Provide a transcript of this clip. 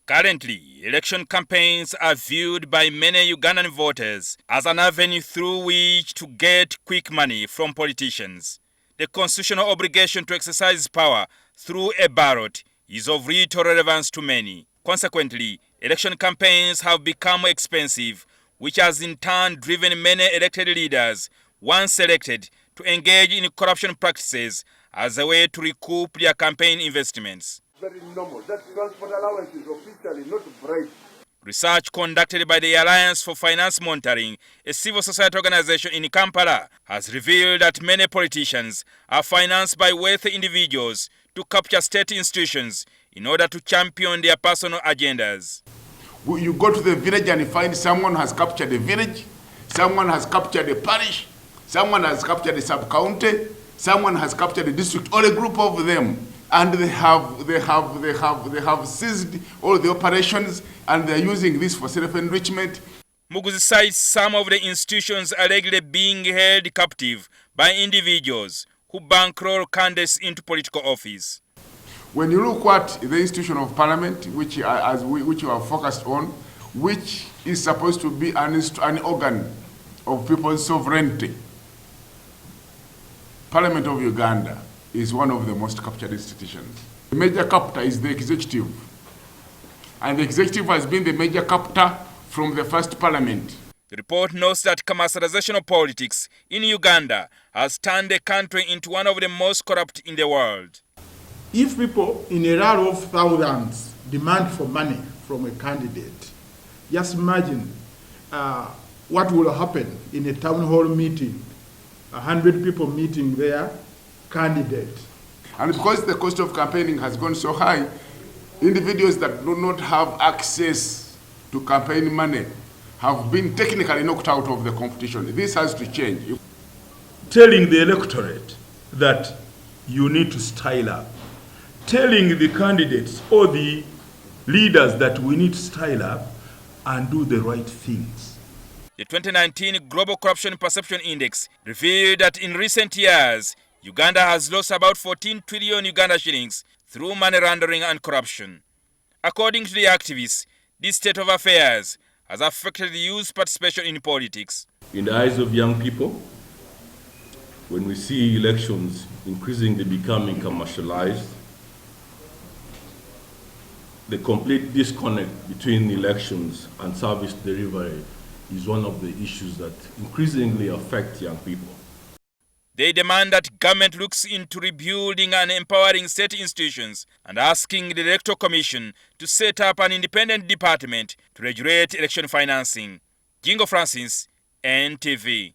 Currently, election campaigns are viewed by many Ugandan voters as an avenue through which to get quick money from politicians. The constitutional obligation to exercise power through a ballot is of vital relevance to many. Consequently, election campaigns have become expensive, which has in turn driven many elected leaders, once elected, to engage in corruption practices as a way to recoup their campaign investments. Very normal. That transport allowance is officially not bribe. Research conducted by the Alliance for Finance Monitoring, a civil society organization in Kampala, has revealed that many politicians are financed by wealthy individuals to capture state institutions in order to champion their personal agendas. You go to the village and you find someone has captured the village, someone has captured the parish, someone has captured the sub-county, someone has captured the district, or a group of them. And they have seized all the operations, and they're using this for self-enrichment. Muguzi cites some of the institutions allegedly being held captive by individuals who bankroll candidates into political office. When you look at the institution of parliament, which you are focused on, which is supposed to be an organ of people's sovereignty, Parliament of Uganda is one of the most captured institutions. The major captor is the executive. And the executive has been the major captor from the first parliament. The report notes that commercialization of politics in Uganda has turned the country into one of the most corrupt in the world. If people in a row of thousands demand for money from a candidate, just imagine what will happen in a town hall meeting, 100 people meeting their candidate. And because the cost of campaigning has gone so high, individuals that do not have access to campaign money have been technically knocked out of the competition. This has to change. Telling the electorate that you need to style up. Telling the candidates or the leaders that we need to style up and do the right things. The 2019 Global Corruption Perception Index revealed that in recent years, Uganda has lost about 14 trillion Uganda shillings through money laundering and corruption. According to the activists, this state of affairs has affected the youth's participation in politics. In the eyes of young people, when we see elections increasingly becoming commercialized, the complete disconnect between elections and service delivery is one of the issues that increasingly affect young people. They demand that government looks into rebuilding and empowering state institutions and asking the Electoral Commission to set up an independent department to regulate election financing. Jingo Francis, NTV.